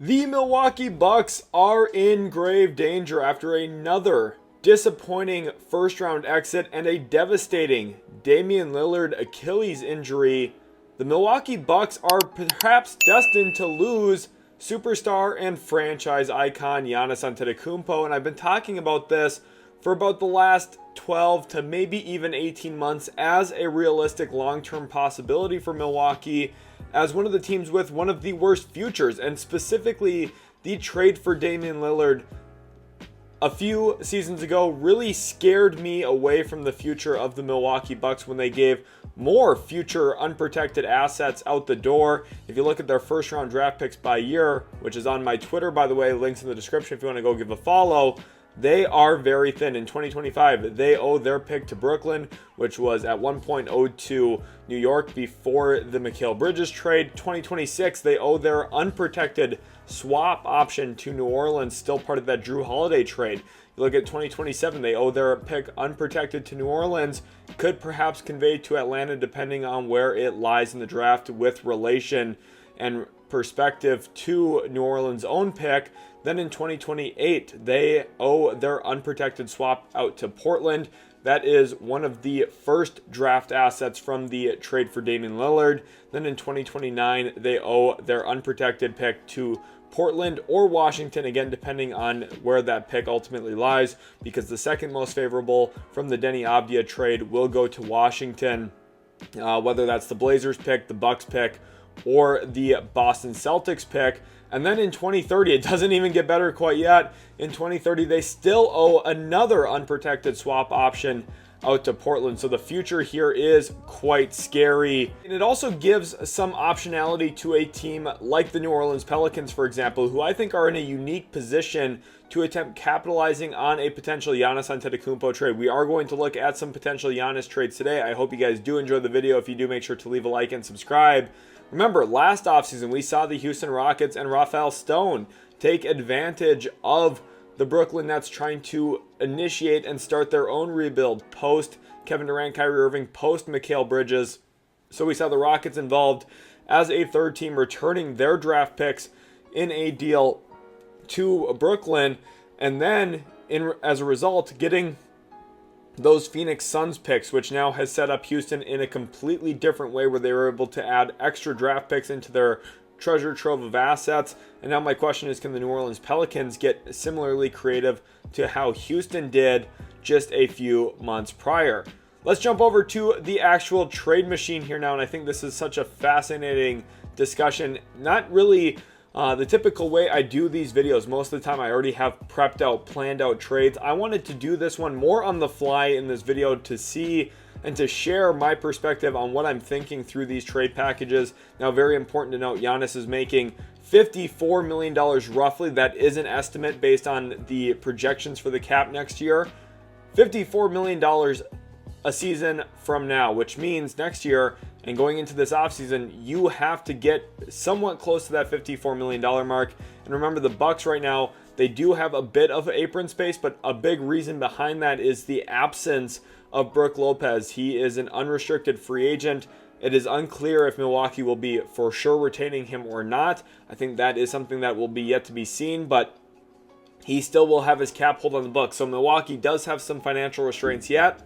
The Milwaukee Bucks are in grave danger after another disappointing first-round exit and a devastating Damian Lillard Achilles injury. The Milwaukee Bucks are perhaps destined to lose superstar and franchise icon Giannis Antetokounmpo, and I've been talking about this for about the last 12 to maybe even 18 months as a realistic long-term possibility for Milwaukee as one of the teams with one of the worst futures, and specifically the trade for Damian Lillard a few seasons ago really scared me away from the future of the Milwaukee Bucks when they gave more future unprotected assets out the door. If you look at their first round draft picks by year, which is on my Twitter, by the way, links in the description if you want to go give a follow, they are very thin. In 2025, they owe their pick to Brooklyn, which was at one point owed to New York before the Mikal Bridges trade. 2026, they owe their unprotected swap option to New Orleans, still part of that Drew Holiday trade. You look at 2027, they owe their pick unprotected to New Orleans, could perhaps convey to Atlanta depending on where it lies in the draft with relation and perspective to New Orleans' own pick. Then in 2028, they owe their unprotected swap out to Portland. That is one of the first draft assets from the trade for Damian Lillard. Then in 2029, they owe their unprotected pick to Portland or Washington, again, depending on where that pick ultimately lies, because the second most favorable from the Denny Avdia trade will go to Washington, whether that's the Blazers pick, the Bucks pick, or the Boston Celtics pick. And then in 2030, it doesn't even get better quite yet. In 2030, they still owe another unprotected swap option out to Portland. So the future here is quite scary. And it also gives some optionality to a team like the New Orleans Pelicans, for example, who I think are in a unique position to attempt capitalizing on a potential Giannis Antetokounmpo trade. We are going to look at some potential Giannis trades today. I hope you guys do enjoy the video. If you do, make sure to leave a like and subscribe. Remember, last offseason, we saw the Houston Rockets and Rafael Stone take advantage of the Brooklyn Nets trying to initiate and start their own rebuild post Kevin Durant, Kyrie Irving, post Mikal Bridges. So we saw the Rockets involved as a third team, returning their draft picks in a deal to Brooklyn, and then as a result, getting those Phoenix Suns picks, which now has set up Houston in a completely different way where they were able to add extra draft picks into their treasure trove of assets. And now my question is, can the New Orleans Pelicans get similarly creative to how Houston did just a few months prior? Let's jump over to the actual trade machine here now, and I think this is such a fascinating discussion. Not really the typical way I do these videos. Most of the time I already have prepped out, planned out trades. I wanted to do this one more on the fly in this video to see and to share my perspective on what I'm thinking through these trade packages. Now, very important to note, Giannis is making $54 million roughly. That is an estimate based on the projections for the cap next year. $54 million a season from now, which means next year and going into this offseason, you have to get somewhat close to that $54 million mark. And remember, the Bucks right now, they do have a bit of apron space, but a big reason behind that is the absence of Brook Lopez. He is an unrestricted free agent. It is unclear if Milwaukee will be for sure retaining him or not. I think that is something that will be yet to be seen, but he still will have his cap hold on the Bucks. So Milwaukee does have some financial restraints yet.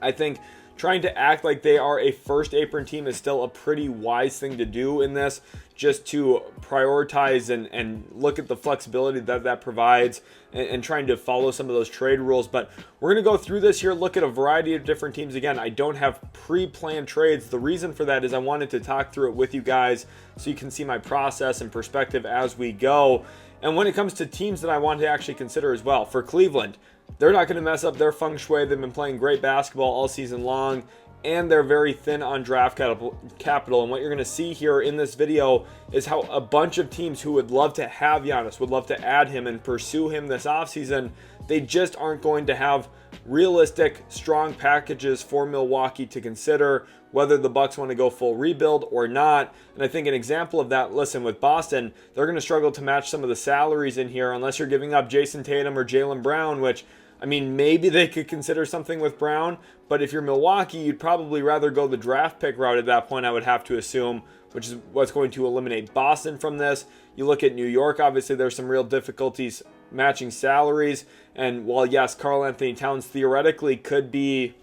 I think trying to act like they are a first apron team is still a pretty wise thing to do in this, just to prioritize and look at the flexibility that provides and trying to follow some of those trade rules. But we're going to go through this here, look at a variety of different teams. Again, I don't have pre-planned trades. The reason for that is I wanted to talk through it with you guys so you can see my process and perspective as we go. And when it comes to teams that I want to actually consider as well, for Cleveland, they're not going to mess up their feng shui. They've been playing great basketball all season long, and they're very thin on draft capital. And what you're going to see here in this video is how a bunch of teams who would love to have Giannis, would love to add him and pursue him this offseason, they just aren't going to have realistic, strong packages for Milwaukee to consider whether the Bucks want to go full rebuild or not. And I think an example of that, listen, with Boston, they're going to struggle to match some of the salaries in here unless you're giving up Jason Tatum or Jaylen Brown, which I mean, maybe they could consider something with Brown, but if you're Milwaukee, you'd probably rather go the draft pick route at that point, I would have to assume, which is what's going to eliminate Boston from this. You look at New York, obviously there's some real difficulties matching salaries, and while yes, Karl Anthony Towns theoretically could be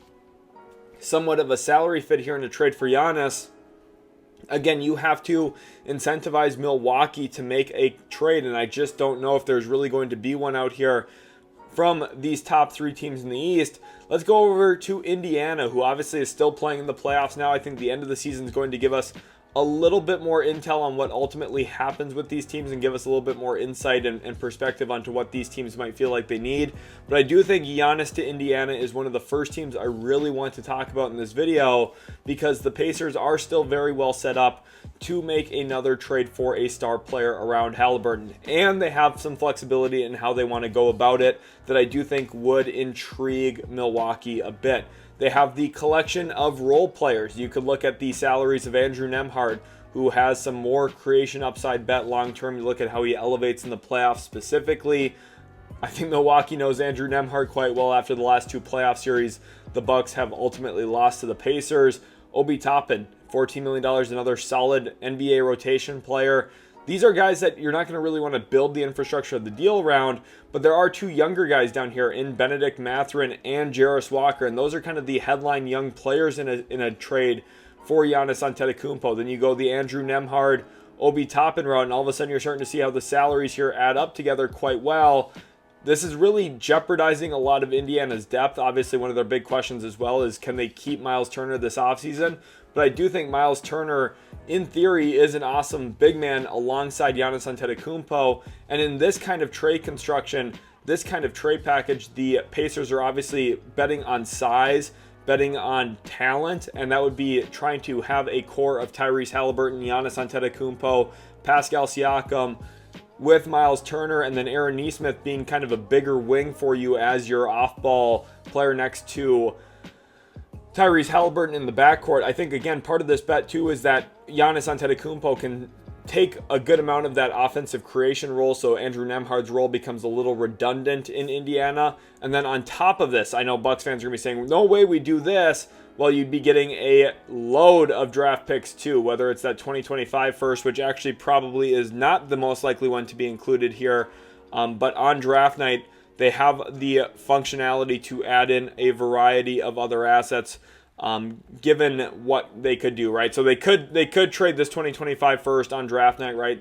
somewhat of a salary fit here in a trade for Giannis, again, you have to incentivize Milwaukee to make a trade, and I just don't know if there's really going to be one out here from these top three teams in the East. Let's go over to Indiana, who obviously is still playing in the playoffs now. I think the end of the season is going to give us a little bit more intel on what ultimately happens with these teams and give us a little bit more insight and perspective onto what these teams might feel like they need. But I do think Giannis to Indiana is one of the first teams I really want to talk about in this video, because the Pacers are still very well set up to make another trade for a star player around Halliburton. And they have some flexibility in how they want to go about it that I do think would intrigue Milwaukee a bit. They have the collection of role players. You could look at the salaries of Andrew Nembhard, who has some more creation upside bet long term. You look at how he elevates in the playoffs specifically. I think Milwaukee knows Andrew Nembhard quite well after the last two playoff series the Bucks have ultimately lost to the Pacers. Obi Toppin, $14 million, another solid NBA rotation player. These are guys that you're not going to really want to build the infrastructure of the deal around, but there are two younger guys down here in Benedict Mathurin and Jarris Walker, and those are kind of the headline young players in a trade for Giannis Antetokounmpo. Then you go the Andrew Nembhard, Obi Toppin route, and all of a sudden you're starting to see how the salaries here add up together quite well. This is really jeopardizing a lot of Indiana's depth. Obviously, one of their big questions as well is, can they keep Miles Turner this offseason? But I do think Miles Turner, in theory, is an awesome big man alongside Giannis Antetokounmpo. And in this kind of trade construction, this kind of trade package, the Pacers are obviously betting on size, betting on talent, and that would be trying to have a core of Tyrese Halliburton, Giannis Antetokounmpo, Pascal Siakam, with Miles Turner, and then Aaron Nesmith being kind of a bigger wing for you as your off-ball player next to Tyrese Halliburton in the backcourt. I think, again, part of this bet, too, is that Giannis Antetokounmpo can take a good amount of that offensive creation role, so Andrew Nembhard's role becomes a little redundant in Indiana. And then on top of this, I know Bucks fans are going to be saying, no way we do this. Well, you'd be getting a load of draft picks, too, whether it's that 2025 first, which actually probably is not the most likely one to be included here. But on draft night, they have the functionality to add in a variety of other assets, given what they could do, right? So they could trade this 2025 first on draft night, right,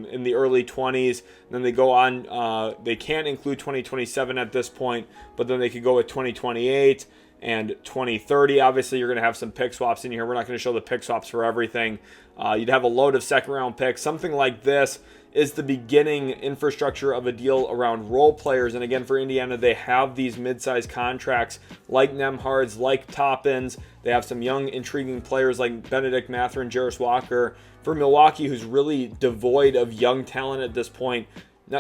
in the early 20s. Then they go on, they can't include 2027 at this point, but then they could go with 2028 and 2030. Obviously, you're going to have some pick swaps in here. We're not going to show the pick swaps for everything. You'd have a load of second-round picks. Something like this is the beginning infrastructure of a deal around role players. And again, for Indiana, they have these mid-sized contracts like Nembhard's, like Toppin's. They have some young, intriguing players like Benedict Mathurin, Jarris Walker. For Milwaukee, who's really devoid of young talent at this point,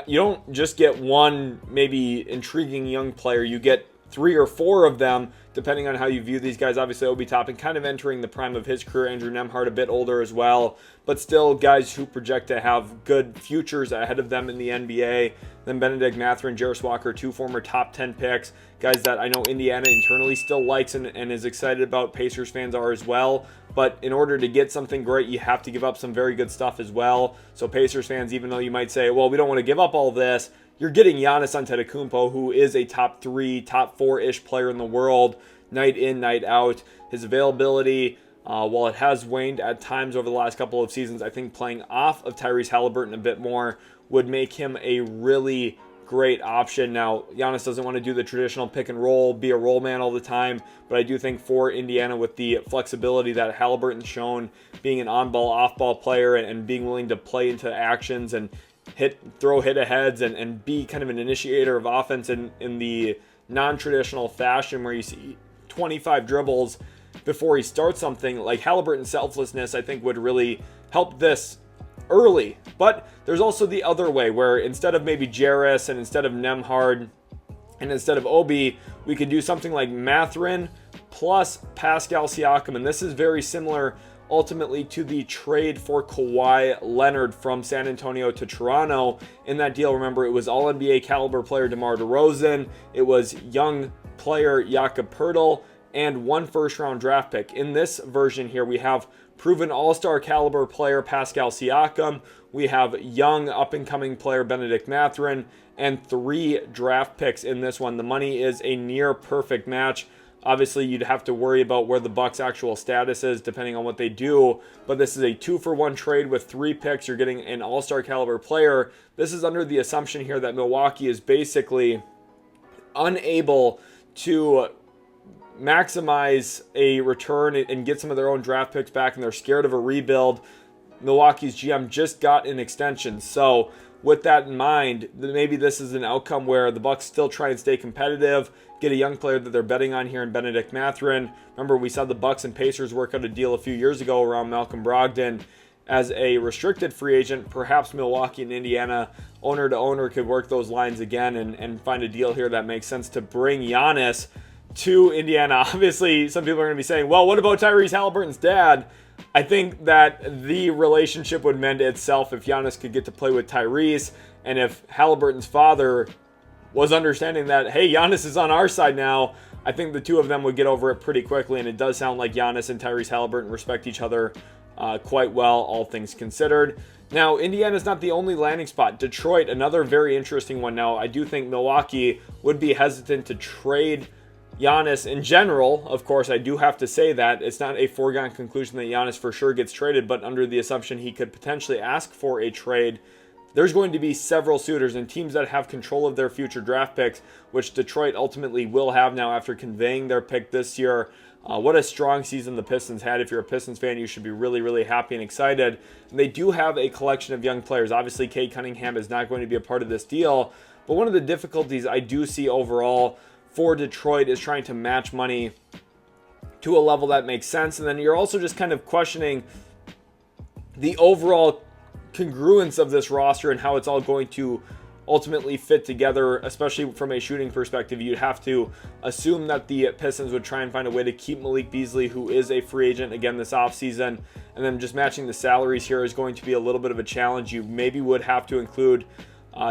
you don't just get one maybe intriguing young player. You get 3 or 4 of them, depending on how you view these guys. Obviously, Obi Toppin kind of entering the prime of his career. Andrew Nembhard a bit older as well, but still guys who project to have good futures ahead of them in the NBA. Then Benedict Mathurin, Jarris Walker, 2 former top 10 picks. Guys that I know Indiana internally still likes and is excited about. Pacers fans are as well. But in order to get something great, you have to give up some very good stuff as well. So Pacers fans, even though you might say, well, we don't want to give up all this, you're getting Giannis Antetokounmpo, who is a top 3, top 4-ish player in the world, night in, night out. His availability, while it has waned at times over the last couple of seasons, I think playing off of Tyrese Halliburton a bit more would make him a really great option. Now, Giannis doesn't want to do the traditional pick and roll, be a roll man all the time, but I do think for Indiana, with the flexibility that Halliburton's shown, being an on-ball, off-ball player and being willing to play into actions and throw hit-aheads and be kind of an initiator of offense in the non-traditional fashion where you see 25 dribbles before he starts something, like Halliburton's selflessness, I think would really help this early. But there's also the other way, where instead of maybe Jarris and instead of Nembhard and instead of Obi, we could do something like Mathurin plus Pascal Siakam. And this is very similar ultimately to the trade for Kawhi Leonard from San Antonio to Toronto. In that deal, remember, it was All-NBA caliber player DeMar DeRozan, it was young player Jakob Poeltl, and 1 first-round draft pick. In this version here, we have proven all-star caliber player Pascal Siakam, we have young up-and-coming player Benedict Mathurin, and 3 draft picks in this one. The money is a near perfect match. Obviously, you'd have to worry about where the Bucks' actual status is depending on what they do, but this is a 2-for-1 trade with 3 picks. You're getting an all-star caliber player. This is under the assumption here that Milwaukee is basically unable to maximize a return and get some of their own draft picks back, and they're scared of a rebuild. Milwaukee's GM just got an extension, so with that in mind, maybe this is an outcome where the Bucks still try and stay competitive, get a young player that they're betting on here in Benedict Mathurin. Remember, we saw the Bucks and Pacers work out a deal a few years ago around Malcolm Brogdon as a restricted free agent. Perhaps Milwaukee and Indiana, owner to owner, could work those lines again and find a deal here that makes sense to bring Giannis to Indiana. Obviously, some people are going to be saying, well, what about Tyrese Halliburton's dad? I think that the relationship would mend itself if Giannis could get to play with Tyrese, and if Halliburton's father was understanding that, hey, Giannis is on our side now, I think the two of them would get over it pretty quickly, and it does sound like Giannis and Tyrese Halliburton respect each other quite well, all things considered. Now, Indiana's not the only landing spot. Detroit, another very interesting one. Now, I do think Milwaukee would be hesitant to trade Giannis in general. Of course, I do have to say that it's not a foregone conclusion that Giannis for sure gets traded, but under the assumption he could potentially ask for a trade, there's going to be several suitors and teams that have control of their future draft picks, which Detroit ultimately will have now after conveying their pick this year. What a strong season the Pistons had. If you're a Pistons fan, you should be really, really happy and excited. And they do have a collection of young players. Obviously, Cade Cunningham is not going to be a part of this deal, but one of the difficulties I do see overall for Detroit is trying to match money to a level that makes sense. And then you're also just kind of questioning the overall congruence of this roster and how it's all going to ultimately fit together, especially from a shooting perspective. You'd have to assume that the Pistons would try and find a way to keep Malik Beasley, who is a free agent again this offseason, and then just matching the salaries here is going to be a little bit of a challenge. You maybe would have to include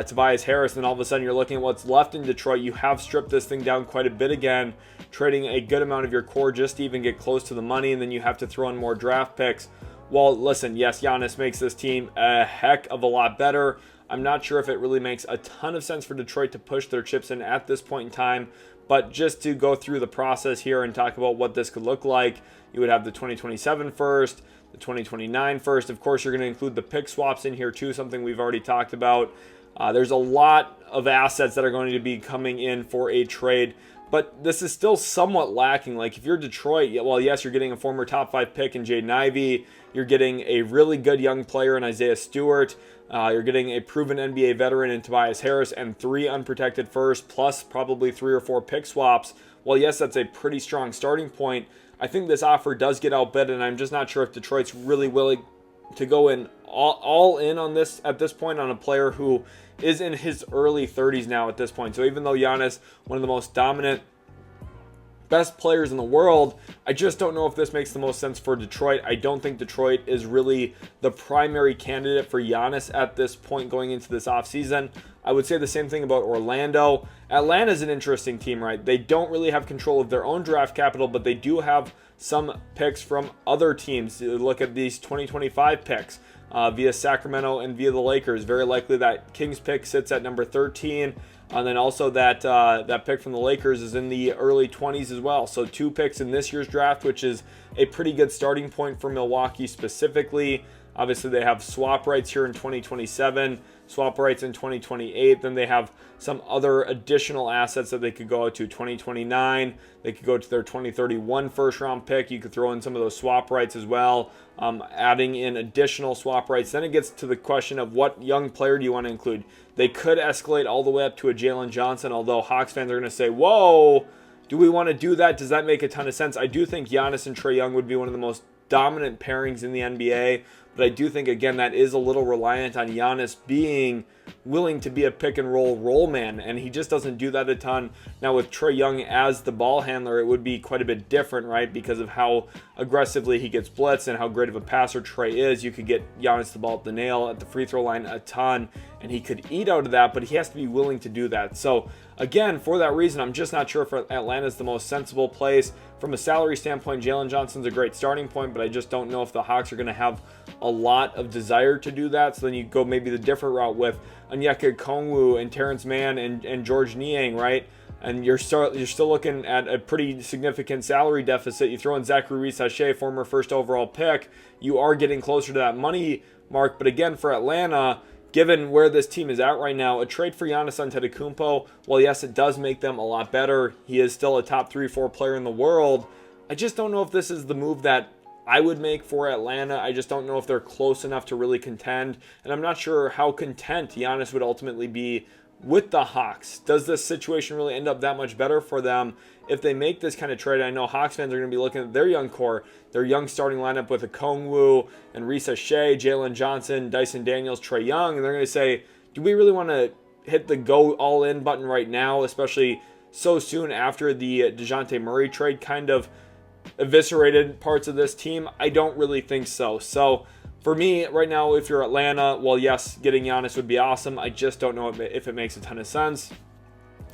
Tobias Harris, and all of a sudden you're looking at what's left in Detroit. You have stripped this thing down quite a bit again, trading a good amount of your core just to even get close to the money, and then you have to throw in more draft picks. Well, listen, yes, Giannis makes this team a heck of a lot better. I'm not sure if it really makes a ton of sense for Detroit to push their chips in at this point in time, but just to go through the process here and talk about what this could look like, you would have the 2027 first, the 2029 first. Of course, you're going to include the pick swaps in here too, something we've already talked about. There's a lot of assets that are going to be coming in for a trade, but this is still somewhat lacking. Like, if you're Detroit, well, yes, you're getting a former top 5 pick in Jaden Ivey. You're getting a really good young player in Isaiah Stewart. You're getting a proven NBA veteran in Tobias Harris and 3 unprotected firsts, plus probably 3 or 4 pick swaps. Well, yes, that's a pretty strong starting point. I think this offer does get outbid, and I'm just not sure if Detroit's really willing to go in all in on this at this point on a player who is in his early 30s now at this point. So even though Giannis, one of the most dominant, best players in the world, I just don't know if this makes the most sense for Detroit. I don't think Detroit is really the primary candidate for Giannis at this point going into this offseason. I would say the same thing about Orlando. Atlanta's an interesting team, right? They don't really have control of their own draft capital, but they do have some picks from other teams. Look at these 2025 picks via Sacramento and via the Lakers. Very likely that Kings pick sits at number 13. And then also that pick from the Lakers is in the early 20s as well. So 2 picks in this year's draft, which is a pretty good starting point for Milwaukee specifically. Obviously, they have swap rights here in 2027, swap rights in 2028. Then they have some other additional assets that they could go to 2029. They could go to their 2031 first-round pick. You could throw in some of those swap rights as well, adding in additional swap rights. Then it gets to the question of what young player do you want to include. They could escalate all the way up to a Jalen Johnson, although Hawks fans are going to say, whoa, do we want to do that? Does that make a ton of sense? I do think Giannis and Trae Young would be one of the most dominant pairings in the NBA. But I do think, again, that is a little reliant on Giannis being willing to be a pick and roll man, and he just doesn't do that a ton. Now with Trae Young as the ball handler, it would be quite a bit different, right? Because of how aggressively he gets blitzed and how great of a passer Trae is. You could get Giannis the ball at the nail at the free throw line a ton, and he could eat out of that, but he has to be willing to do that. So again, for that reason, I'm just not sure if Atlanta's the most sensible place. From a salary standpoint, Jalen Johnson's a great starting point, but I just don't know if the Hawks are going to have a lot of desire to do that. So then you go maybe the different route with Onyeka Okongwu and Terrence Mann and George Niang, right? And you're still looking at a pretty significant salary deficit. You throw in Zachary Reese-Sachet, former first overall pick, you are getting closer to that money mark. But again, for Atlanta, given where this team is at right now, a trade for Giannis Antetokounmpo, well, yes, it does make them a lot better. He is still a top 3-4 player in the world. I just don't know if this is the move that I would make for Atlanta. I just don't know if they're close enough to really contend. And I'm not sure how content Giannis would ultimately be with the Hawks. Does this situation really end up that much better for them if they make this kind of trade? I know Hawks fans are going to be looking at their young core, their young starting lineup with Okongwu and Reese-Sachet, Jalen Johnson, Dyson Daniels, Trae Young, and they're going to say, do we really want to hit the go all-in button right now, especially so soon after the DeJounte Murray trade kind of eviscerated parts of this team? I don't really think so. So for me right now, if you're Atlanta, well, yes, getting Giannis would be awesome. I just don't know if it makes a ton of sense.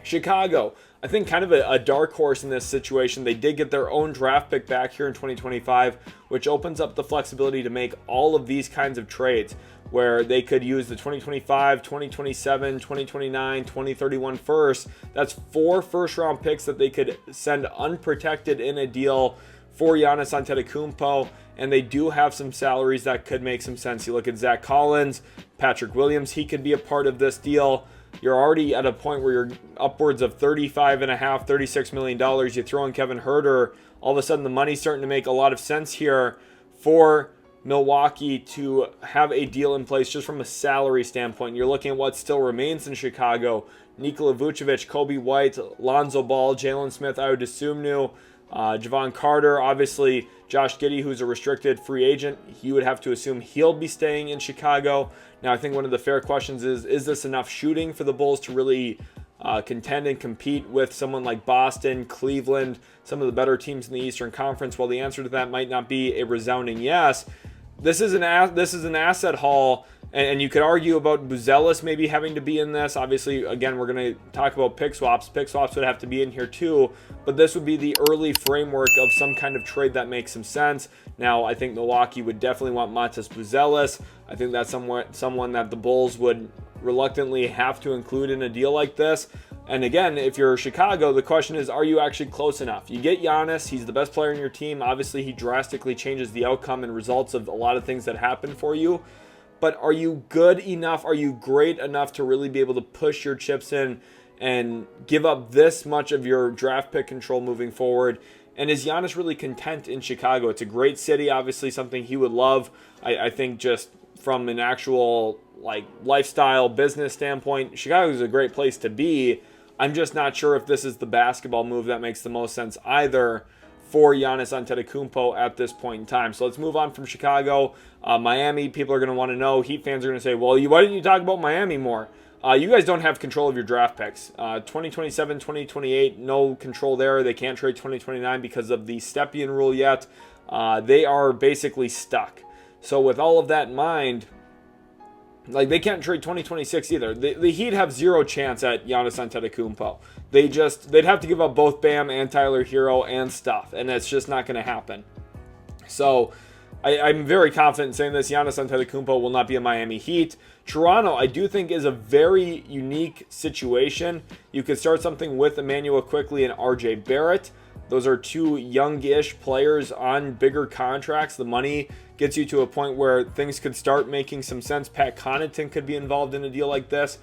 Chicago, I think kind of a dark horse in this situation. They did get their own draft pick back here in 2025, which opens up the flexibility to make all of these kinds of trades where they could use the 2025, 2027, 2029, 2031 first. That's 4 first-round picks that they could send unprotected in a deal for Giannis Antetokounmpo, and they do have some salaries that could make some sense. You look at Zach Collins, Patrick Williams, he could be a part of this deal. You're already at a point where you're upwards of $35.5, $36 million. You throw in Kevin Huerter, all of a sudden the money's starting to make a lot of sense here for Milwaukee to have a deal in place just from a salary standpoint. You're looking at what still remains in Chicago. Nikola Vucevic, Kobe White, Lonzo Ball, Jalen Smith, Ayo Dosunmu, Javon Carter, obviously Josh Giddey, who's a restricted free agent. You would have to assume he'll be staying in Chicago. Now, I think one of the fair questions is this enough shooting for the Bulls to really contend and compete with someone like Boston, Cleveland, some of the better teams in the Eastern Conference? Well, the answer to that might not be a resounding yes. This is an asset haul, and you could argue about Buzelis maybe having to be in this. Obviously, again, we're going to talk about pick swaps. Pick swaps would have to be in here too, but this would be the early framework of some kind of trade that makes some sense. Now, I think Milwaukee would definitely want Matas Buzelis. I think that's someone that the Bulls would reluctantly have to include in a deal like this. And again, if you're Chicago, the question is, are you actually close enough? You get Giannis, he's the best player in your team. Obviously, he drastically changes the outcome and results of a lot of things that happen for you. But are you good enough? Are you great enough to really be able to push your chips in and give up this much of your draft pick control moving forward? And is Giannis really content in Chicago? It's a great city, obviously something he would love. I think just from an actual lifestyle business standpoint, Chicago is a great place to be. I'm just not sure if this is the basketball move that makes the most sense either for Giannis Antetokounmpo at this point in time. So let's move on from Chicago. Miami, people are going to want to know. Heat fans are going to say, well, why didn't you talk about Miami more? You guys don't have control of your draft picks. 2027, 2028, no control there. They can't trade 2029 because of the Stepien rule yet. They are basically stuck. So with all of that in mind, they can't trade 2026 either. The Heat have zero chance at Giannis Antetokounmpo. They'd have to give up both Bam and Tyler Hero and stuff, and that's just not going to happen. So I'm very confident in saying this. Giannis Antetokounmpo will not be a Miami Heat. Toronto, I do think, is a very unique situation. You could start something with Emmanuel Quickley and RJ Barrett. Those are two youngish players on bigger contracts. The money gets you to a point where things could start making some sense. Pat Connaughton could be involved in a deal like this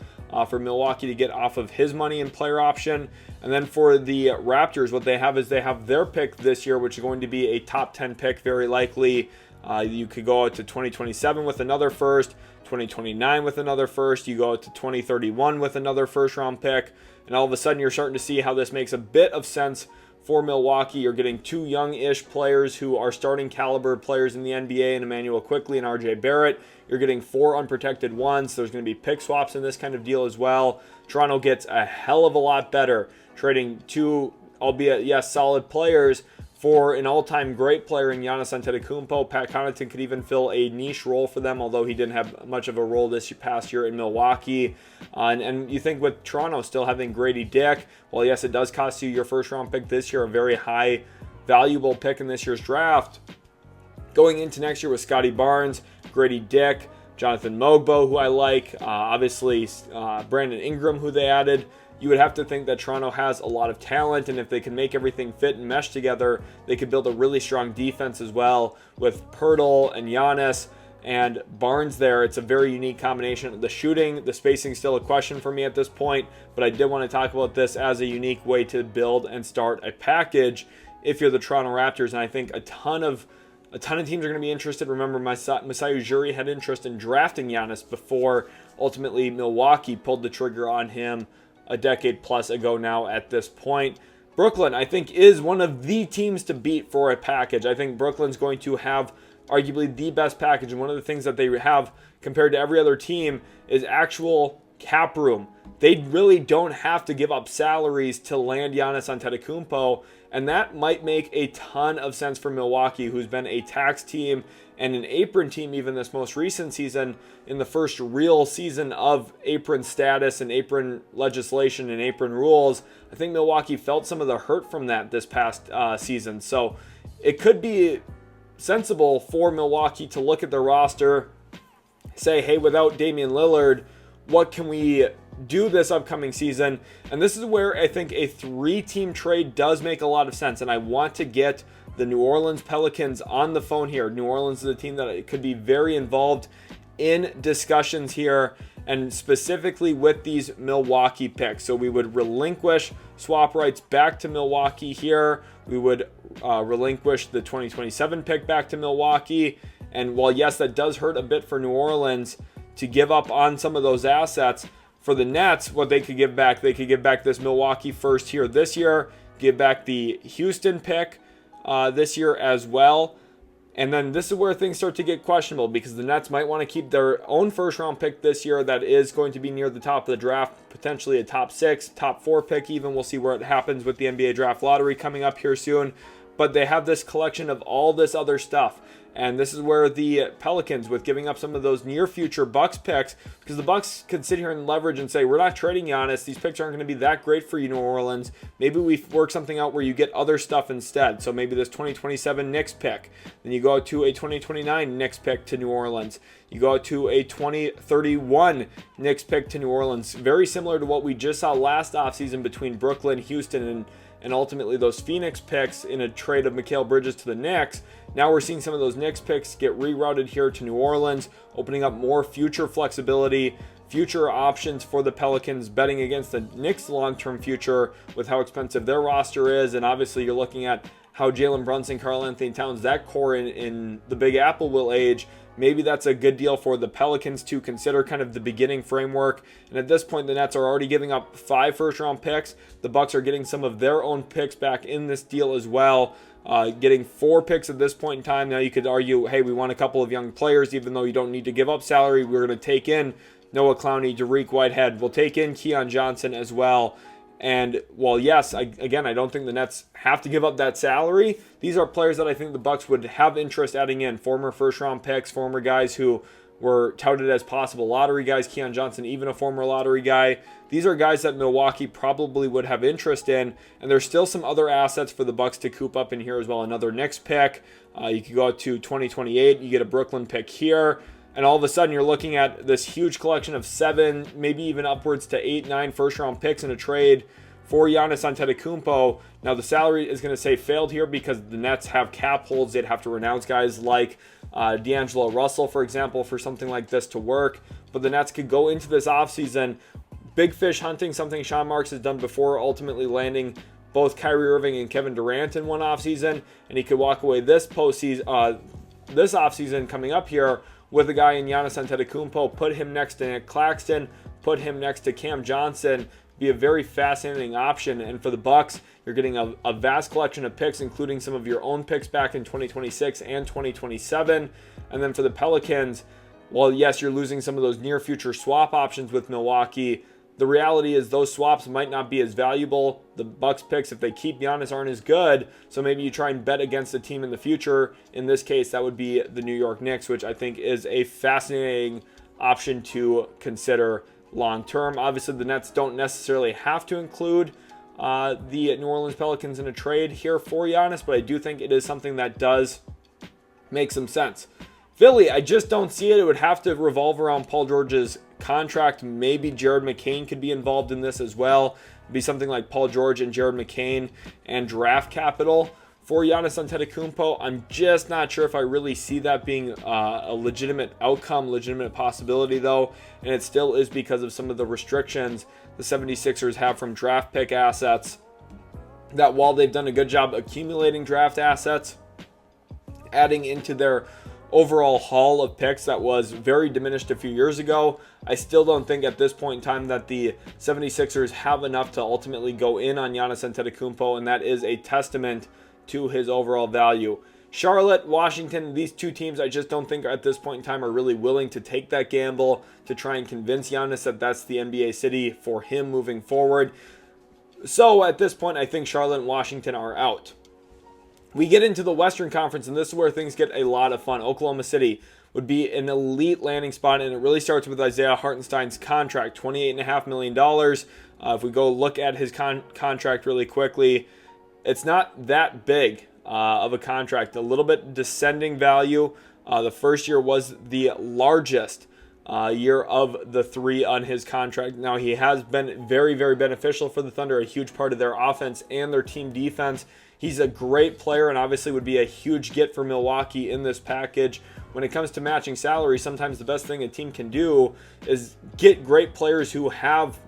for Milwaukee to get off of his money and player option. And then for the Raptors, what they have is they have their pick this year, which is going to be a top 10 pick, very likely. You could go out to 2027 with another first, 2029 with another first. You go out to 2031 with another first round pick. And all of a sudden you're starting to see how this makes a bit of sense for Milwaukee. You're getting two young-ish players who are starting caliber players in the NBA, and Emmanuel Quickley and RJ Barrett. You're getting 4 unprotected ones. There's going to be pick swaps in this kind of deal as well. Toronto gets a hell of a lot better, trading 2, albeit, yes, solid players for an all-time great player in Giannis Antetokounmpo. Pat Connaughton could even fill a niche role for them, although he didn't have much of a role this past year in Milwaukee. And you think with Toronto still having Grady Dick, well, yes, it does cost you your first-round pick this year, a very high, valuable pick in this year's draft. Going into next year with Scotty Barnes, Grady Dick, Jonathan Mogbo, who I like, obviously Brandon Ingram, who they added. You would have to think that Toronto has a lot of talent, and if they can make everything fit and mesh together, they could build a really strong defense as well with Poeltl and Giannis and Barnes there. It's a very unique combination. The shooting, the spacing is still a question for me at this point, but I did want to talk about this as a unique way to build and start a package if you're the Toronto Raptors, and I think a ton of teams are going to be interested. Remember, Masai Ujiri had interest in drafting Giannis before ultimately Milwaukee pulled the trigger on him a decade plus ago now at this point. Brooklyn, I think, is one of the teams to beat for a package. I think Brooklyn's going to have arguably the best package, and one of the things that they have compared to every other team is actual cap room. They really don't have to give up salaries to land Giannis Antetokounmpo, and that might make a ton of sense for Milwaukee, who's been a tax team and an apron team even this most recent season, in the first real season of apron status and apron legislation and apron rules. I think Milwaukee felt some of the hurt from that this past season. So it could be sensible for Milwaukee to look at their roster, say, hey, without Damian Lillard, what can we do this upcoming season? And this is where I think a 3-team trade does make a lot of sense. And I want to get the New Orleans Pelicans on the phone here. New Orleans is a team that could be very involved in discussions here, and specifically with these Milwaukee picks. So we would relinquish swap rights back to Milwaukee here. We would relinquish the 2027 pick back to Milwaukee. And while, yes, that does hurt a bit for New Orleans to give up on some of those assets, for the Nets, what they could give back this Milwaukee first here this year, give back the Houston pick this year as well. And then this is where things start to get questionable, because the Nets might want to keep their own first-round pick this year that is going to be near the top of the draft, potentially a top 6, top 4 pick even. We'll see where it happens with the NBA draft lottery coming up here soon. But they have this collection of all this other stuff. And this is where the Pelicans, with giving up some of those near future Bucks picks, because the Bucks could sit here and leverage and say, we're not trading Giannis. These picks aren't going to be that great for you, New Orleans. Maybe we work something out where you get other stuff instead. So maybe this 2027 Knicks pick. Then you go to a 2029 Knicks pick to New Orleans. You go to a 2031 Knicks pick to New Orleans. Very similar to what we just saw last offseason between Brooklyn, Houston, and ultimately those Phoenix picks in a trade of Mikal Bridges to the Knicks. Now we're seeing some of those Knicks picks get rerouted here to New Orleans, opening up more future flexibility, future options for the Pelicans, betting against the Knicks' long-term future with how expensive their roster is. And obviously you're looking at how Jalen Brunson, Karl Anthony Towns, that core in the Big Apple will age. Maybe that's a good deal for the Pelicans to consider, kind of the beginning framework. And at this point, the Nets are already giving up 5 first-round picks. The Bucks are getting some of their own picks back in this deal as well, getting 4 picks at this point in time. Now you could argue, hey, we want a couple of young players, even though you don't need to give up salary. We're going to take in Noah Clowney, Dariq Whitehead. We'll take in Keon Johnson as well. And while, yes, I don't think the Nets have to give up that salary, these are players that I think the Bucks would have interest adding in. Former first-round picks, former guys who were touted as possible lottery guys. Keon Johnson, even a former lottery guy. These are guys that Milwaukee probably would have interest in. And there's still some other assets for the Bucks to coop up in here as well. Another Knicks pick. You could go to 2028. You get a Brooklyn pick here. And all of a sudden, you're looking at this huge collection of 7, maybe even upwards to 8, 9 first-round picks in a trade for Giannis Antetokounmpo. Now, the salary is going to say failed here because the Nets have cap holds. They'd have to renounce guys like D'Angelo Russell, for example, for something like this to work. But the Nets could go into this offseason big fish hunting, something Sean Marks has done before, ultimately landing both Kyrie Irving and Kevin Durant in one offseason. And he could walk away this offseason coming up here with a guy in Giannis Antetokounmpo, put him next to Nick Claxton, put him next to Cam Johnson, be a very fascinating option. And for the Bucks, you're getting a vast collection of picks, including some of your own picks back in 2026 and 2027. And then for the Pelicans, well, yes, you're losing some of those near future swap options with Milwaukee. The reality is those swaps might not be as valuable. The Bucks picks, if they keep Giannis, aren't as good. So maybe you try and bet against a team in the future. In this case, that would be the New York Knicks, which I think is a fascinating option to consider long term. Obviously, the Nets don't necessarily have to include the New Orleans Pelicans in a trade here for Giannis, but I do think it is something that does make some sense. Philly, I just don't see it. It would have to revolve around Paul George's contract. Maybe Jared McCain could be involved in this as well. It'd be something like Paul George and Jared McCain and draft capital for Giannis Antetokounmpo. I'm just not sure if I really see that being a legitimate outcome, legitimate possibility though. And it still is because of some of the restrictions the 76ers have from draft pick assets, that while they've done a good job accumulating draft assets, adding into their overall haul of picks that was very diminished a few years ago, I still don't think at this point in time that the 76ers have enough to ultimately go in on Giannis Antetokounmpo, and that is a testament to his overall value. Charlotte, Washington, these two teams I just don't think at this point in time are really willing to take that gamble to try and convince Giannis that that's the NBA city for him moving forward. So at this point, I think Charlotte and Washington are out. We get into the Western Conference, and this is where things get a lot of fun. Oklahoma City would be an elite landing spot, and it really starts with Isaiah Hartenstein's contract, $28.5 million. If we go look at his contract really quickly, it's not that big of a contract. A little bit descending value. The first year was the largest year of the three on his contract. Now, he has been very, very beneficial for the Thunder, a huge part of their offense and their team defense. He's a great player and obviously would be a huge get for Milwaukee in this package. When it comes to matching salary, sometimes the best thing a team can do is get great players who have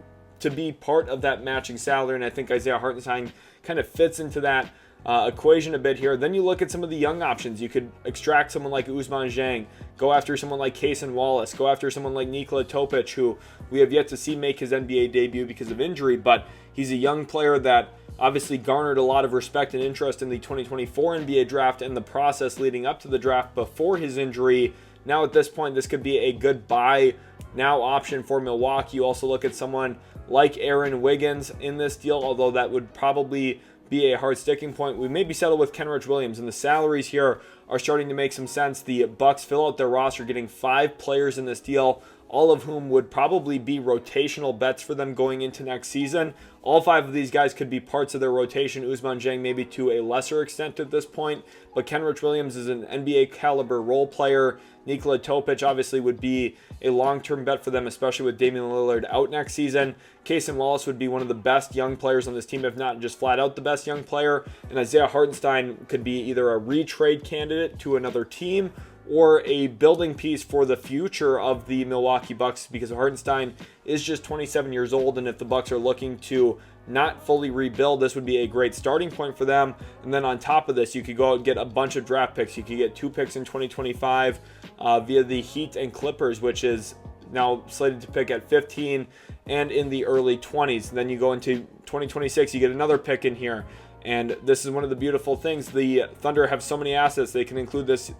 to be part of that matching salary, and I think Isaiah Hartenstein kind of fits into that equation a bit here. Then you look at some of the young options. You could extract someone like Ousmane Dieng, go after someone like Cason Wallace, go after someone like Nikola Topic, who we have yet to see make his NBA debut because of injury, but he's a young player that obviously garnered a lot of respect and interest in the 2024 NBA draft and the process leading up to the draft before his injury. Now at this point, this could be a good buy now option for Milwaukee. You also look at someone like Aaron Wiggins in this deal, although that would probably be a hard sticking point. We maybe settle with Kenrich Williams, and the salaries here are starting to make some sense. The Bucks fill out their roster, getting 5 players in this deal, all of whom would probably be rotational bets for them going into next season. All 5 of these guys could be parts of their rotation. Ousmane Dieng maybe to a lesser extent at this point, but Kenrich Williams is an NBA caliber role player. Nikola Topic obviously would be a long-term bet for them, especially with Damian Lillard out next season. Cason Wallace would be one of the best young players on this team, if not just flat out the best young player. And Isaiah Hartenstein could be either a retrade candidate to another team or a building piece for the future of the Milwaukee Bucks, because Hartenstein is just 27 years old, and if the Bucks are looking to not fully rebuild, this would be a great starting point for them. And then on top of this, you could go out and get a bunch of draft picks. You could get 2 picks in 2025 via the Heat and Clippers, which is now slated to pick at 15 and in the early 20s. And then you go into 2026, you get another pick in here. And this is one of the beautiful things. The Thunder have so many assets. They can include this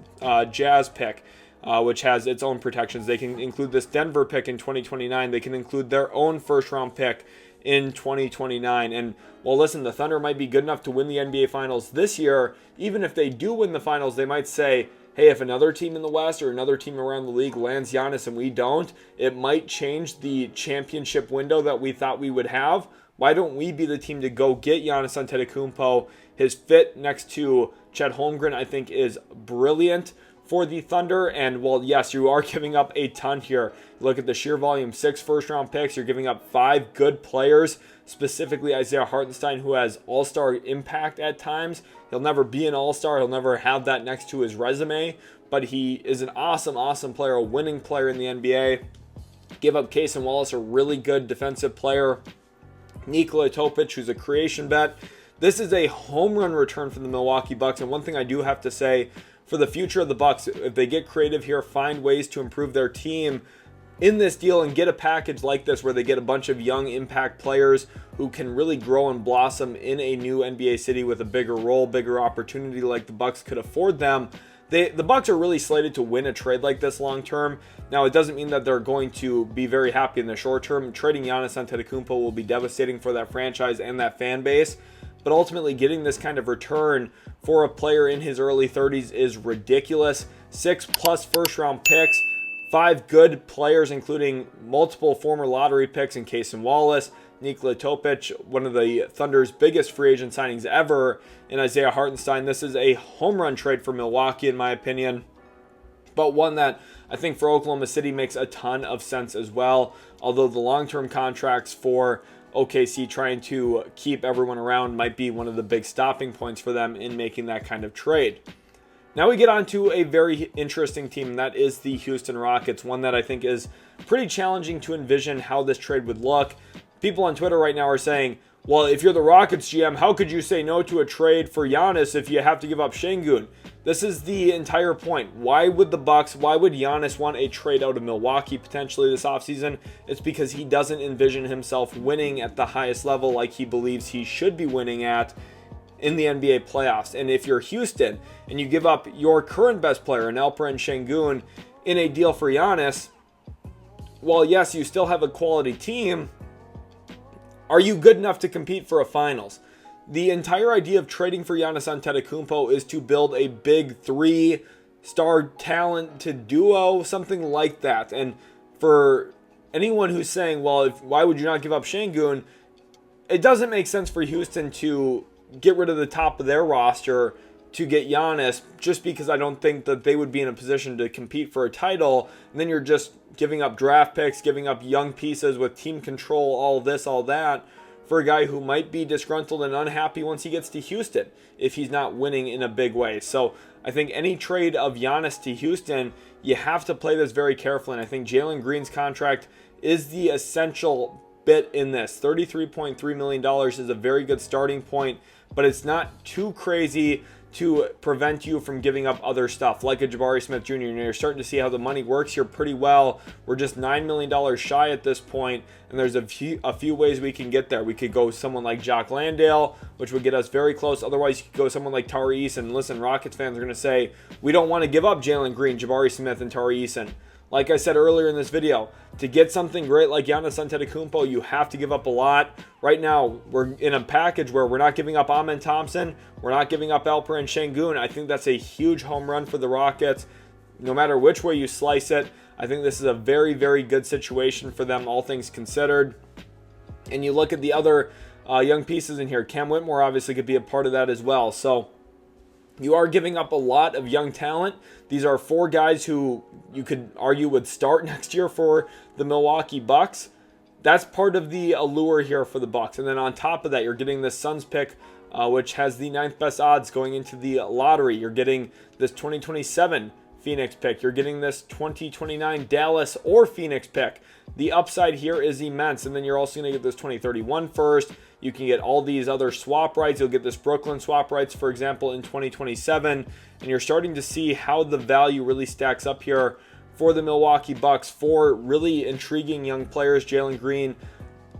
Jazz pick, which has its own protections. They can include this Denver pick in 2029. They can include their own first-round pick in 2029. And, well, listen, the Thunder might be good enough to win the NBA Finals this year. Even if they do win the Finals, they might say, hey, if another team in the West or another team around the league lands Giannis and we don't, it might change the championship window that we thought we would have. Why don't we be the team to go get Giannis Antetokounmpo? His fit next to Chet Holmgren, I think, is brilliant for the Thunder. And, well, yes, you are giving up a ton here. Look at the sheer volume, 6 first-round picks. You're giving up 5 good players, specifically Isaiah Hartenstein, who has all-star impact at times. He'll never be an all-star. He'll never have that next to his resume. But he is an awesome, awesome player, a winning player in the NBA. Give up Cason Wallace, a really good defensive player. Nikola Topic, who's a creation bet. This is a home run return for the Milwaukee Bucks. And one thing I do have to say, for the future of the Bucks, if they get creative here, find ways to improve their team, in this deal and get a package like this where they get a bunch of young impact players who can really grow and blossom in a new NBA city with a bigger role, bigger opportunity like the Bucks could afford them. The Bucks are really slated to win a trade like this long term. Now, it doesn't mean that they're going to be very happy in the short term. Trading Giannis Antetokounmpo will be devastating for that franchise and that fan base. But ultimately, getting this kind of return for a player in his early 30s is ridiculous. 6+ first-round picks, 5 good players, including multiple former lottery picks in Cason Wallace, Nikola Topic, one of the Thunder's biggest free agent signings ever, and Isaiah Hartenstein. This is a home run trade for Milwaukee, in my opinion, but one that I think for Oklahoma City makes a ton of sense as well, although the long-term contracts for OKC trying to keep everyone around might be one of the big stopping points for them in making that kind of trade. Now we get on to a very interesting team, and that is the Houston Rockets, one that I think is pretty challenging to envision how this trade would look. People on Twitter right now are saying, well, if you're the Rockets GM, how could you say no to a trade for Giannis if you have to give up Şengün? This is the entire point. Why would Giannis want a trade out of Milwaukee potentially this offseason? It's because he doesn't envision himself winning at the highest level like he believes he should be winning at in the NBA playoffs. And if you're Houston and you give up your current best player, Alperen Şengün, in a deal for Giannis, well, yes, you still have a quality team. Are you good enough to compete for a finals? The entire idea of trading for Giannis Antetokounmpo is to build a big 3-star talented duo, something like that. And for anyone who's saying, well, why would you not give up Şengün? It doesn't make sense for Houston to get rid of the top of their roster to get Giannis, just because I don't think that they would be in a position to compete for a title. And then you're just giving up draft picks, giving up young pieces with team control, all this, all that, for a guy who might be disgruntled and unhappy once he gets to Houston if he's not winning in a big way. So I think any trade of Giannis to Houston, you have to play this very carefully. And I think Jalen Green's contract is the essential bit in this. $33.3 million is a very good starting point, but it's not too crazy to prevent you from giving up other stuff like a Jabari Smith Jr. You're starting to see how the money works here pretty well. We're just $9 million shy at this point, and there's a few ways we can get there. We could go someone like Jock Landale, which would get us very close. Otherwise, you could go someone like Tari Eason. Listen, Rockets fans are going to say, we don't want to give up Jalen Green, Jabari Smith, and Tari Eason. Like I said earlier in this video, to get something great like Giannis Antetokounmpo, you have to give up a lot. Right now, we're in a package where we're not giving up Amen Thompson. We're not giving up Alperen Şengün. I think that's a huge home run for the Rockets. No matter which way you slice it, I think this is a very, very good situation for them, all things considered. And you look at the other young pieces in here. Cam Whitmore obviously could be a part of that as well. So you are giving up a lot of young talent. These are 4 guys who you could argue would start next year for the Milwaukee Bucks. That's part of the allure here for the Bucks. And then on top of that, you're getting this Suns pick, which has the 9th best odds going into the lottery. You're getting this 2027 Phoenix pick. You're getting this 2029 Dallas or Phoenix pick. The upside here is immense. And then you're also going to get this 2031 first. You can get all these other swap rights. You'll get this Brooklyn swap rights, for example, in 2027. And you're starting to see how the value really stacks up here for the Milwaukee Bucks for really intriguing young players. Jalen Green,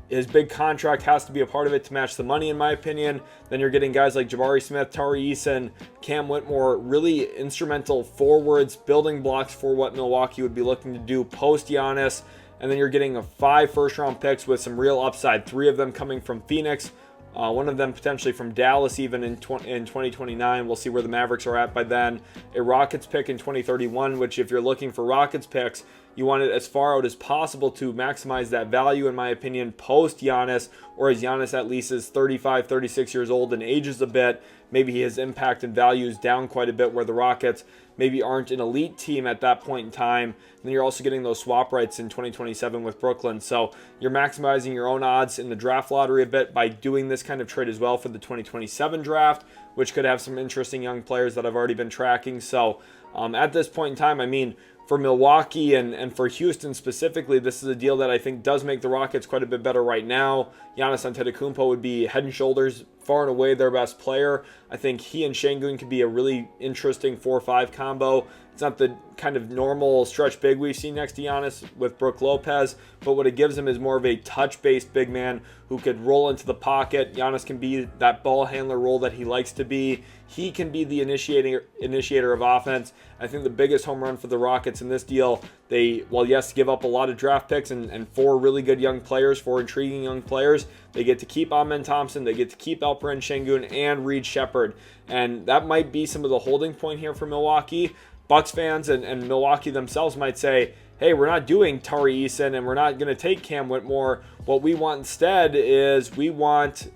his big contract has to be a part of it to match the money, in my opinion. Then you're getting guys like Jabari Smith, Tari Eason, Cam Whitmore, really instrumental forwards, building blocks for what Milwaukee would be looking to do post Giannis. And then you're getting 5 first-round picks with some real upside, 3 of them coming from Phoenix, one of them potentially from Dallas even in 2029. We'll see where the Mavericks are at by then. A Rockets pick in 2031, which if you're looking for Rockets picks, you want it as far out as possible to maximize that value, in my opinion, post Giannis, or as Giannis at least is 35, 36 years old and ages a bit. Maybe his impact and value is down quite a bit where the Rockets maybe aren't an elite team at that point in time. And then you're also getting those swap rights in 2027 with Brooklyn. So you're maximizing your own odds in the draft lottery a bit by doing this kind of trade as well for the 2027 draft, which could have some interesting young players that I've already been tracking. So at this point in time, I mean, for Milwaukee and for Houston specifically, this is a deal that I think does make the Rockets quite a bit better right now. Giannis Antetokounmpo would be head and shoulders far and away their best player. I think he and Şengün could be a really interesting 4-5 combo. It's not the kind of normal stretch big we've seen next to Giannis with Brook Lopez, but what it gives him is more of a touch-based big man who could roll into the pocket. Giannis can be that ball handler role that he likes to be. He can be the initiator of offense. I think the biggest home run for the Rockets in this deal, they, well, yes, give up a lot of draft picks and 4 really good young players, 4 intriguing young players. They get to keep Amen Thompson, they get to keep Alperen Şengün and Reed Shepherd. And that might be some of the holding point here for Milwaukee. Bucks fans and Milwaukee themselves might say, hey, we're not doing Tari Eason and we're not going to take Cam Whitmore. What we want instead is we want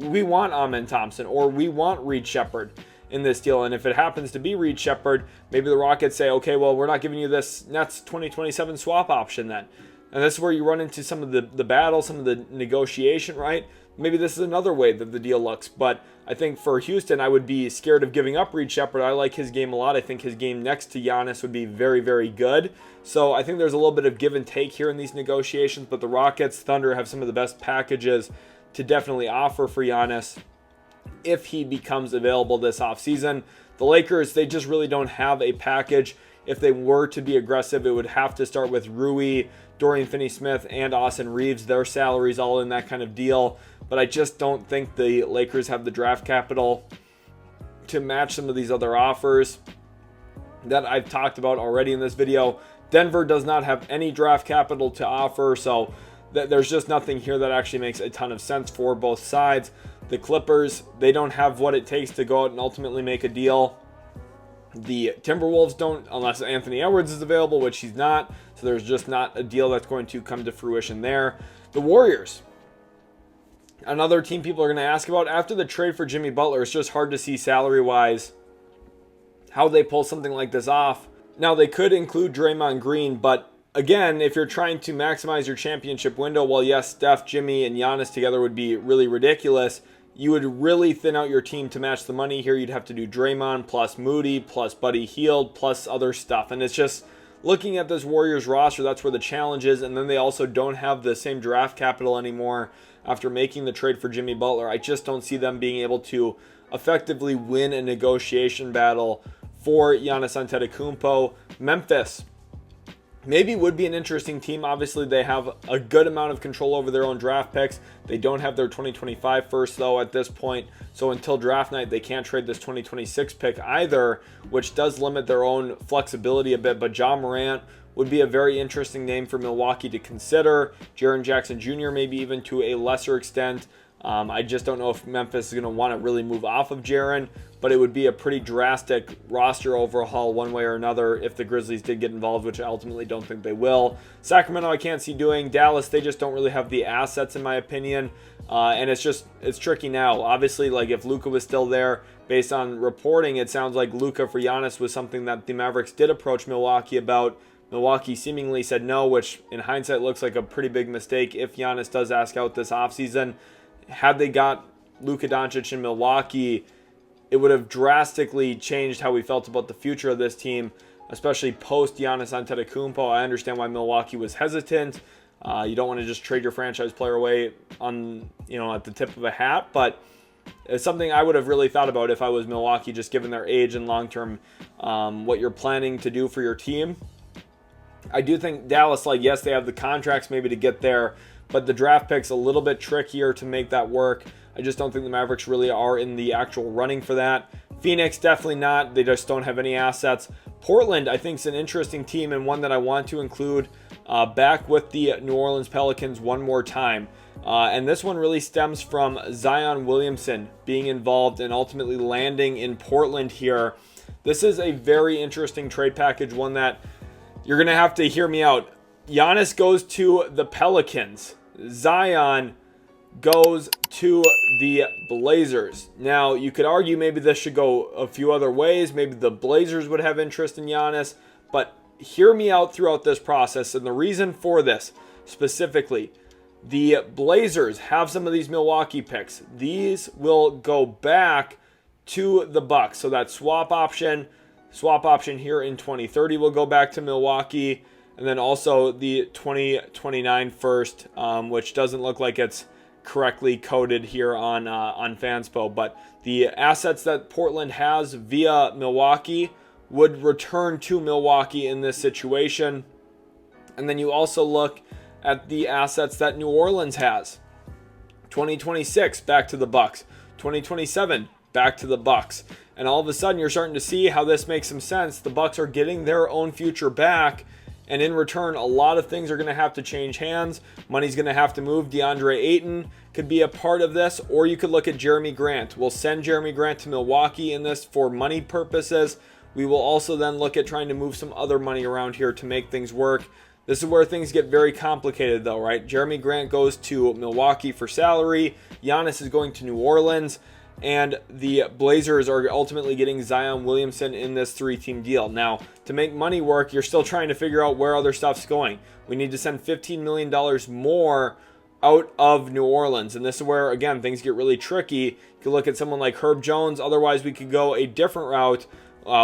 Amen Thompson or we want Reed Shepherd in this deal. And if it happens to be Reed Shepherd, maybe the Rockets say, okay, well, we're not giving you this Nets 2027 swap option then. And this is where you run into some of the battle, some of the negotiation, right? Maybe this is another way that the deal looks. But I think for Houston, I would be scared of giving up Reed Shepherd. I like his game a lot. I think his game next to Giannis would be very, very good. So I think there's a little bit of give and take here in these negotiations. But the Rockets, Thunder have some of the best packages to definitely offer for Giannis if he becomes available this offseason. The Lakers, they just really don't have a package. If they were to be aggressive, it would have to start with Rui, Dorian Finney-Smith, and Austin Reeves. Their salaries all in that kind of deal. But I just don't think the Lakers have the draft capital to match some of these other offers that I've talked about already in this video. Denver does not have any draft capital to offer, so there's just nothing here that actually makes a ton of sense for both sides. The Clippers, they don't have what it takes to go out and ultimately make a deal. The Timberwolves don't, unless Anthony Edwards is available, which he's not. So there's just not a deal that's going to come to fruition there. The Warriors, another team people are going to ask about. After the trade for Jimmy Butler, it's just hard to see salary-wise how they pull something like this off. Now, they could include Draymond Green, but again, if you're trying to maximize your championship window, well, yes, Steph, Jimmy, and Giannis together would be really ridiculous. You would really thin out your team to match the money here. You'd have to do Draymond plus Moody plus Buddy Hield plus other stuff. And it's just looking at this Warriors roster, that's where the challenge is. And then they also don't have the same draft capital anymore after making the trade for Jimmy Butler. I just don't see them being able to effectively win a negotiation battle for Giannis Antetokounmpo. Memphis maybe would be an interesting team. Obviously, they have a good amount of control over their own draft picks. They don't have their 2025 first, though, at this point. So until draft night, they can't trade this 2026 pick either, which does limit their own flexibility a bit. But Ja Morant would be a very interesting name for Milwaukee to consider. Jaren Jackson Jr. maybe even to a lesser extent. I just don't know if Memphis is going to want to really move off of Jaren, but it would be a pretty drastic roster overhaul one way or another if the Grizzlies did get involved, which I ultimately don't think they will. Sacramento I can't see doing. Dallas, they just don't really have the assets in my opinion, and it's tricky now. Obviously, like if Luka was still there, based on reporting, it sounds like Luka for Giannis was something that the Mavericks did approach Milwaukee about. Milwaukee seemingly said no, which in hindsight looks like a pretty big mistake if Giannis does ask out this offseason. Had they got Luka Doncic in Milwaukee, it would have drastically changed how we felt about the future of this team, especially post Giannis Antetokounmpo. I understand why Milwaukee was hesitant. You don't want to just trade your franchise player away on, at the tip of a hat, but it's something I would have really thought about if I was Milwaukee, just given their age and long-term what you're planning to do for your team. I do think Dallas, yes, they have the contracts maybe to get there, but the draft pick's a little bit trickier to make that work. I just don't think the Mavericks really are in the actual running for that. Phoenix, definitely not. They just don't have any assets. Portland, I think, is an interesting team and one that I want to include back with the New Orleans Pelicans one more time. And this one really stems from Zion Williamson being involved and ultimately landing in Portland here. This is a very interesting trade package, one that you're going to have to hear me out. Giannis goes to the Pelicans. Zion goes to the Blazers. Now, you could argue maybe this should go a few other ways. Maybe the Blazers would have interest in Giannis. But hear me out throughout this process. And the reason for this specifically, the Blazers have some of these Milwaukee picks. These will go back to the Bucks. So that swap option here in 2030 will go back to Milwaukee. And then also the 2029 first, which doesn't look like it's correctly coded here on Fanspo. But the assets that Portland has via Milwaukee would return to Milwaukee in this situation. And then you also look at the assets that New Orleans has. 2026, back to the Bucks. 2027, back to the Bucks. And all of a sudden, you're starting to see how this makes some sense. The Bucks are getting their own future back. And in return, a lot of things are going to have to change hands. Money's going to have to move. DeAndre Ayton could be a part of this. Or you could look at Jeremy Grant. We'll send Jeremy Grant to Milwaukee in this for money purposes. We will also then look at trying to move some other money around here to make things work. This is where things get very complicated though, right? Jeremy Grant goes to Milwaukee for salary. Giannis is going to New Orleans. And the Blazers are ultimately getting Zion Williamson in this 3-team deal. Now, to make money work, you're still trying to figure out where other stuff's going. We need to send $15 million more out of New Orleans. And this is where, again, things get really tricky. You could look at someone like Herb Jones. Otherwise, we could go a different route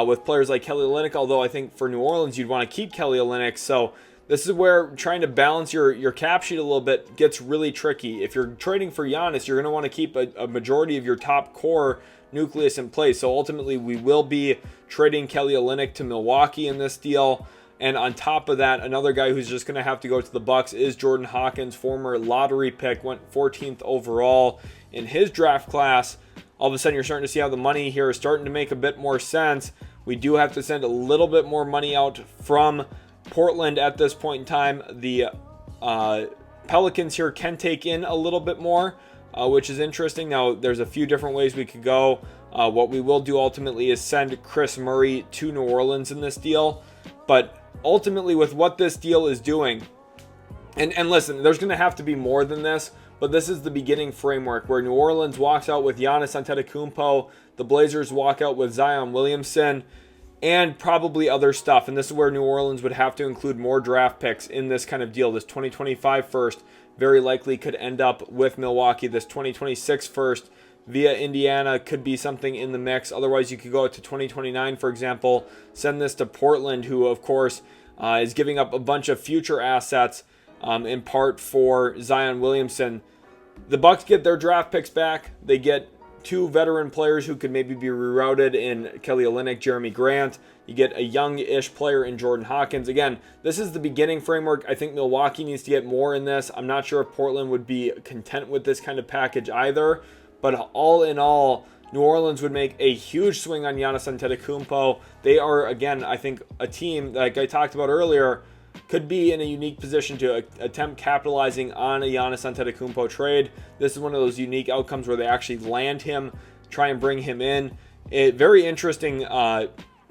with players like Kelly Olynyk. Although I think for New Orleans, you'd want to keep Kelly Olynyk. So this is where trying to balance your cap sheet a little bit gets really tricky. If you're trading for Giannis, you're going to want to keep a majority of your top core nucleus in place. So ultimately, we will be trading Kelly Olynyk to Milwaukee in this deal. And on top of that, another guy who's just going to have to go to the Bucks is Jordan Hawkins, former lottery pick, went 14th overall in his draft class. All of a sudden, you're starting to see how the money here is starting to make a bit more sense. We do have to send a little bit more money out from Portland at this point in time. The Pelicans here can take in a little bit more, which is interesting. Now, there's a few different ways we could go. What we will do ultimately is send Chris Murray to New Orleans in this deal. But ultimately, with what this deal is doing, and listen, there's going to have to be more than this, but this is the beginning framework where New Orleans walks out with Giannis Antetokounmpo, the Blazers walk out with Zion Williamson, and probably other stuff. And this is where New Orleans would have to include more draft picks in this kind of deal. This 2025 first very likely could end up with Milwaukee. This 2026 first via Indiana could be something in the mix. Otherwise, you could go to 2029, for example, send this to Portland, who, of course, is giving up a bunch of future assets in part for Zion Williamson. The Bucks get their draft picks back. They get two veteran players who could maybe be rerouted in Kelly Olynyk, Jeremy Grant. You get a young-ish player in Jordan Hawkins. Again, this is the beginning framework. I think Milwaukee needs to get more in this. I'm not sure if Portland would be content with this kind of package either. But all in all, New Orleans would make a huge swing on Giannis Antetokounmpo. They are, again, I think a team, like I talked about earlier, could be in a unique position to attempt capitalizing on a Giannis Antetokounmpo trade. This is one of those unique outcomes where they actually land him, try and bring him in. A very interesting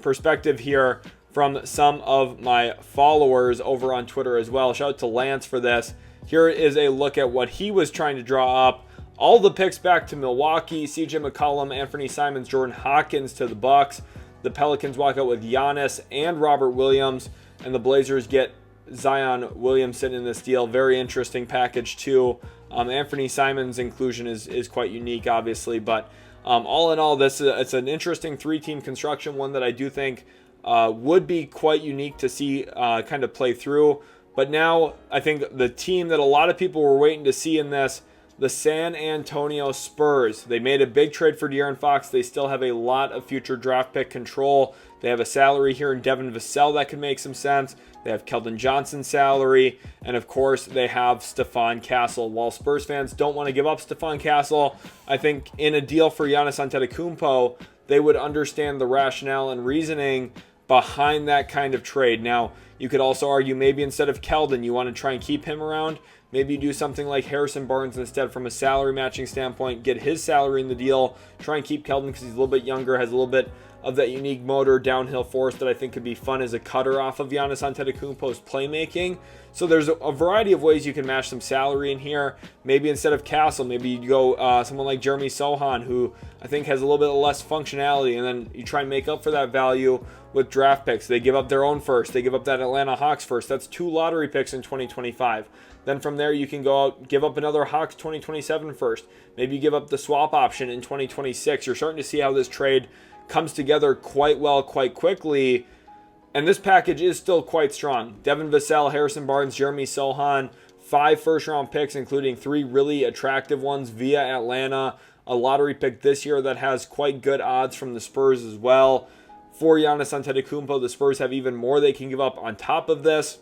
perspective here from some of my followers over on Twitter as well. Shout out to Lance for this. Here is a look at what he was trying to draw up. All the picks back to Milwaukee, CJ McCollum, Anthony Simons, Jordan Hawkins to the Bucks. The Pelicans walk out with Giannis and Robert Williams, and the Blazers get Zion Williamson in this deal. Very interesting package too. Anthony Simons' inclusion is quite unique, obviously, but all in all, it's an interesting three-team construction, one that I do think would be quite unique to see kind of play through. But now I think the team that a lot of people were waiting to see in this, the San Antonio Spurs. They made a big trade for De'Aaron Fox. They still have a lot of future draft pick control. They have a salary here in Devin Vassell that could make some sense. They have Keldon Johnson's salary. And of course, they have Stephon Castle. While Spurs fans don't want to give up Stephon Castle, I think in a deal for Giannis Antetokounmpo, they would understand the rationale and reasoning behind that kind of trade. Now, you could also argue maybe instead of Keldon, you want to try and keep him around. Maybe you do something like Harrison Barnes instead from a salary matching standpoint, get his salary in the deal, try and keep Keldon because he's a little bit younger, has a little bit of that unique motor, downhill force that I think could be fun as a cutter off of Giannis Antetokounmpo's playmaking. So there's a variety of ways you can match some salary in here. Maybe instead of Castle, maybe you go someone like Jeremy Sohan, who I think has a little bit less functionality, and then you try and make up for that value with draft picks. They give up their own first. They give up that Atlanta Hawks first. That's 2 lottery picks in 2025. Then from there, you can go out, give up another Hawks 2027 first. Maybe you give up the swap option in 2026. You're starting to see how this trade comes together quite well, quite quickly. And this package is still quite strong. Devin Vassell, Harrison Barnes, Jeremy Sohan, 5 first-round picks, including 3 really attractive ones via Atlanta. A lottery pick this year that has quite good odds from the Spurs as well. for Giannis Antetokounmpo. The Spurs have even more they can give up on top of this.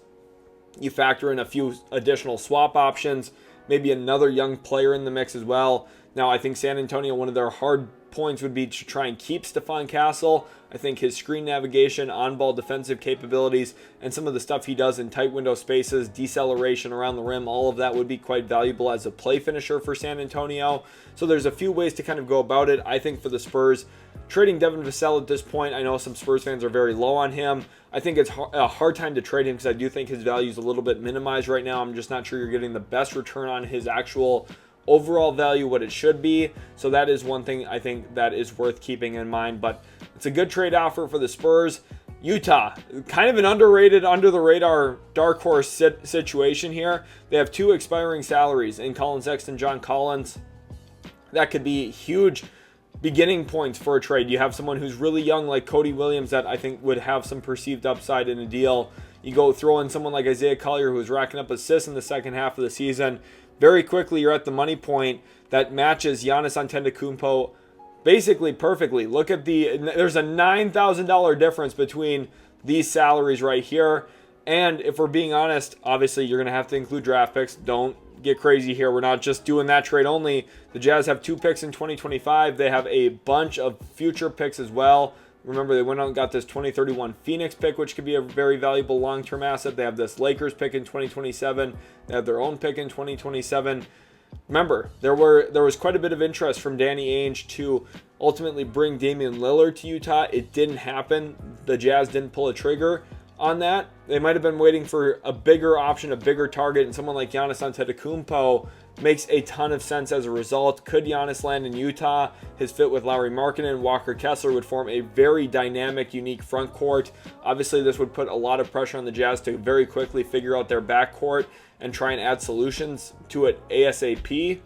You factor in a few additional swap options, maybe another young player in the mix as well. Now, I think San Antonio, one of their hard points would be to try and keep Stephon Castle. I think his screen navigation, on-ball defensive capabilities, and some of the stuff he does in tight window spaces, deceleration around the rim, all of that would be quite valuable as a play finisher for San Antonio. So there's a few ways to kind of go about it. I think for the Spurs, trading Devin Vassell at this point, I know some Spurs fans are very low on him. I think it's a hard time to trade him because I do think his value is a little bit minimized right now. I'm just not sure you're getting the best return on his actual overall value, what it should be. So that is one thing I think that is worth keeping in mind. But it's a good trade offer for the Spurs. Utah, kind of an underrated, under the radar dark horse situation here. They have 2 expiring salaries in Colin Sexton, John Collins. That could be huge beginning points for a trade. You have someone who's really young like Cody Williams that I think would have some perceived upside in a deal. You go throw in someone like Isaiah Collier who was racking up assists in the second half of the season. Very quickly, you're at the money point that matches Giannis Antetokounmpo basically perfectly. Look at there's a $9,000 difference between these salaries right here. And if we're being honest, obviously you're going to have to include draft picks. Don't get crazy here. We're not just doing that trade only. The Jazz have 2 picks in 2025. They have a bunch of future picks as well. Remember, they went out and got this 2031 Phoenix pick, which could be a very valuable long-term asset. They have this Lakers pick in 2027. They have their own pick in 2027. Remember, there was quite a bit of interest from Danny Ainge to ultimately bring Damian Lillard to Utah. It didn't happen. The Jazz didn't pull a trigger on that. They might have been waiting for a bigger option, a bigger target, and someone like Giannis Antetokounmpo makes a ton of sense as a result. Could Giannis land in Utah? His fit with Lauri Markkanen and Walker Kessler would form a very dynamic, unique front court. Obviously, this would put a lot of pressure on the Jazz to very quickly figure out their backcourt and try and add solutions to it ASAP.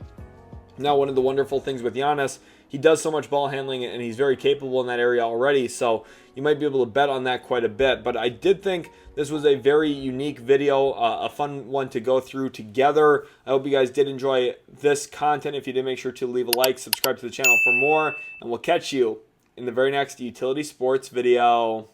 Now, one of the wonderful things with Giannis, he does so much ball handling and he's very capable in that area already, so you might be able to bet on that quite a bit. But I did think this was a very unique video, a fun one to go through together. I hope you guys did enjoy this content. If you did, make sure to leave a like, subscribe to the channel for more, and we'll catch you in the very next Utility Sports video.